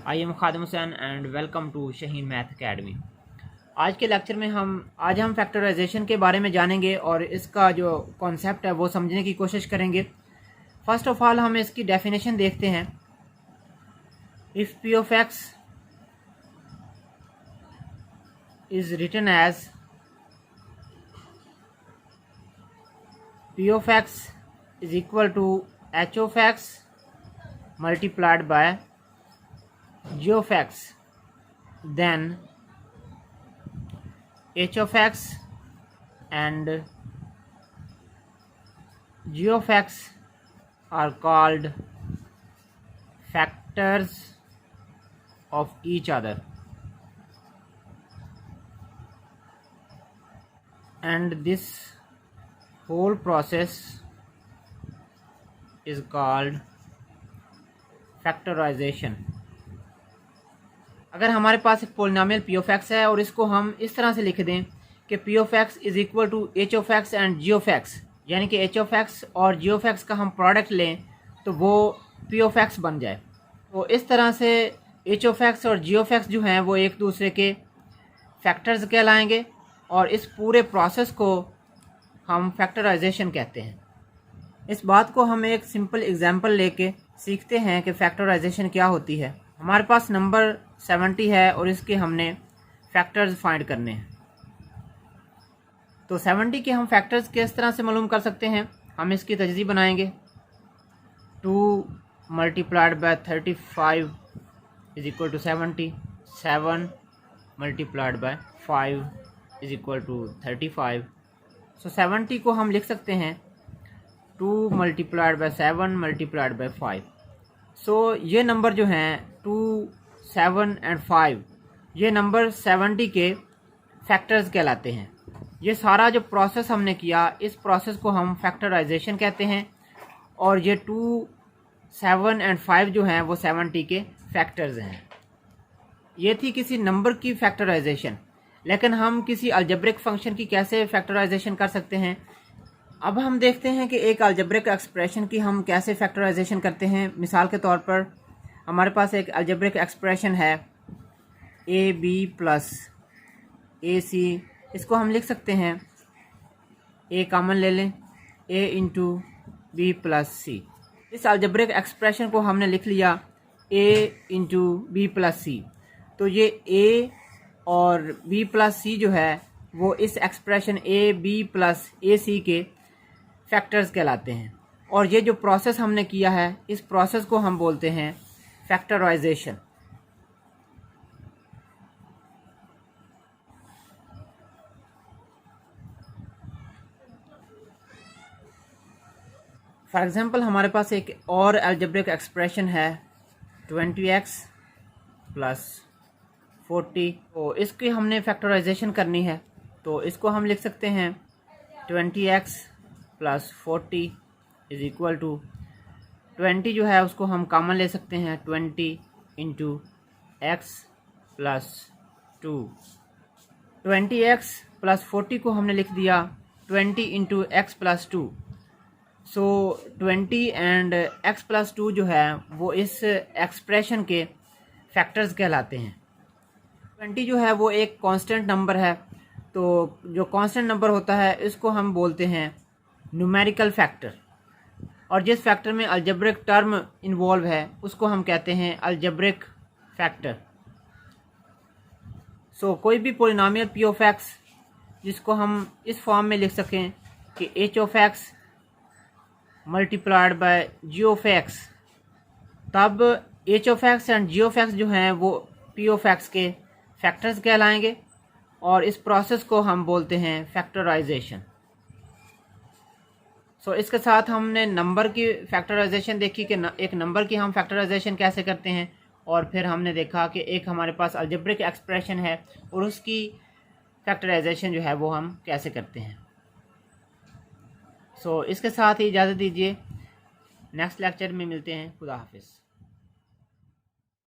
I am Khadim Hussain and welcome to Shaheen math academy. आज के lecture में आज हम फैक्टराइजेशन के बारे में जानेंगे और इसका जो कॉन्सेप्ट है वो समझने की कोशिश करेंगे। फर्स्ट ऑफ ऑल हम इसकी डेफिनेशन देखते हैं। If p of x is written as p of x is equal to h of x multiplied by g of x, then h of x and g of x are called factors of each other, and this whole process is called factorization। अगर हमारे पास एक polynomial P of x है और इसको हम इस तरह से लिख दें कि p of x is equal to h of x and ji of x, यानी कि एच ऑफ एक्स और जी ऑफ एक्स का हम प्रोडक्ट लें तो वो पी ऑफ एक्स बन जाए। तो इस तरह से एच ऑफ एक्स और जी ऑफ एक्स जो हैं वो एक दूसरे के फैक्टर्स कहलाएंगे और इस पूरे प्रोसेस को हम फैक्टराइजेशन कहते हैं। इस बात को हम एक सिंपल एग्जांपल लेके सीखते हैं कि फैक्टराइजेशन क्या होती है। हमारे पास नंबर 70 है और इसके हमने फैक्टर्स फाइंड करने हैं। तो 70 के हम फैक्टर्स किस तरह से मालूम कर सकते हैं, हम इसकी तजज़ी बनाएंगे। 2 multiplied by 35 is equal to 70, 7 multiplied by 5 is equal to 35। So 70 को हम लिख सकते हैं 2 multiplied by 7 multiplied by 5। So ये नंबर जो हैं 2, 7 एंड 5 ये नंबर 70 के फैक्टर्स कहलाते हैं। ये सारा जो प्रोसेस हमने किया इस प्रोसेस को हम फैक्टराइजेशन कहते हैं और ये 2, 7 एंड 5 जो हैं वो 70 के फैक्टर्स हैं। ये थी किसी नंबर की फैक्टराइजेशन, लेकिन हम किसी अलजेब्रिक फंक्शन की कैसे फैक्टराइजेशन कर सकते हैं। अब हम देखते हैं कि एक अलजेब्रिक एक्सप्रेशन की हम कैसे फैक्टराइजेशन करते हैं। मिसाल के तौर पर हमारे पास एक अलजेब्रिक एक्सप्रेशन है ए बी प्लस ए सी। इसको हम लिख सकते हैं, ए कॉमन ले लें, ए इंटू बी प्लस सी। इस अलजेब्रिक एक्सप्रेशन को हमने लिख लिया ए इंटू बी प्लस सी। तो ये ए और बी प्लस सी जो है वो इस एक्सप्रेशन ए बी प्लस ए सी के फैक्टर्स कहलाते हैं और ये जो प्रोसेस हमने किया है इस प्रोसेस को हम बोलते हैं फैक्टराइजेशन। फॉर एग्जांपल हमारे पास एक और अलजेब्रिक एक्सप्रेशन है 20x प्लस 40। तो इसकी हमने फैक्टराइजेशन करनी है तो इसको हम लिख सकते हैं 20x plus 40 is equal to 20 जो है उसको हम कॉमन ले सकते हैं 20 into x plus 2। 20x plus 40 को हमने लिख दिया 20 into x plus 2। So 20 and x plus 2 जो है वो इस एक्सप्रेशन के फैक्टर्स कहलाते हैं। 20 जो है वो एक कांस्टेंट नंबर है, तो जो कांस्टेंट नंबर होता है इसको हम बोलते हैं न्यूमेरिकल फैक्टर और जिस फैक्टर में अलजेब्रिक टर्म इन्वॉल्व है उसको हम कहते हैं अलजेब्रिक फैक्टर। सो कोई भी पोलिनोमियल पी ऑफ एक्स जिसको हम इस फॉर्म में लिख सकें कि H of x multiplied by G of X, तब H of x and ji of X जो हैं वो पी ऑफ एक्स के फैक्टर्स कहलाएंगे और इस प्रोसेस को हम बोलते हैं फैक्टराइजेशन। सो इसके साथ हमने नंबर की फैक्टराइजेशन देखी कि एक नंबर की हम फैक्टराइजेशन कैसे करते हैं और फिर हमने देखा कि एक हमारे पास अलजेब्रिक एक्सप्रेशन है और उसकी फैक्टराइजेशन जो है वो हम कैसे करते हैं। सो इसके साथ ही इजाज़त दीजिए, नेक्स्ट लेक्चर में मिलते हैं। खुदा हाफिज़।